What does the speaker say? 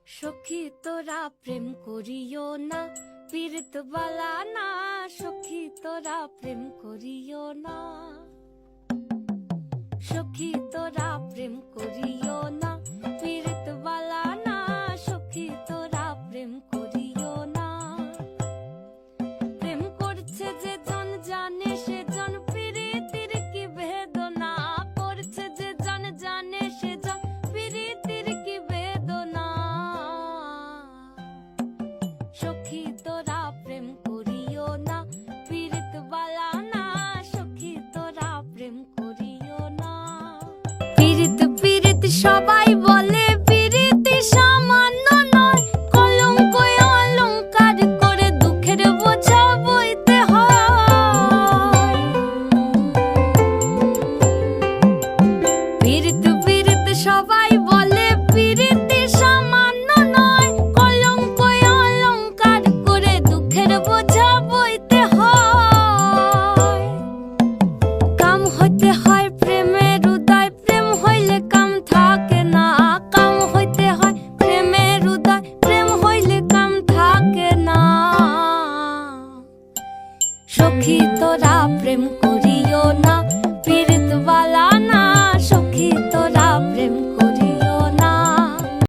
সখী তোরা প্রেম করিও না, পীড়িত বালা না। সখী তোরা প্রেম করিও না, সখী তোরা প্রেম করিও না, পীড়িত বালা না। সখী তোরা প্রেম করিও না। প্রেম করছে যে জন জানে সে জন, পীড়িতির কি বেদনা করছে যে জন জানে সে জন, পীড়িতির কি বেদনা। সখী তোরা প্রেম করিও না, পীড়িত বালা না। সখী তোরা প্রেম করিও না। পীড়িত পীড়িত সবাই বলে, পীড়িতি সামান্য নয়। কলঙ্ক অলঙ্কার করে দুঃখের বোঝা বইতে হয়। পীড়িত পীড়িত সবাই বলে, পীড়িতি সামান্য নয়। কলঙ্ক অলঙ্কার করে দুঃখের বোঝা বইতে হয়। কাম হইতে হয় প্রেমের উদয়, প্রেম হইলে কাম থাকে না। কাম হইতে হয় প্রেমের উদয়, প্রেম হইলে কাম থাকে না। সখী তোরা প্রেম করিও না, পীড়িত বালা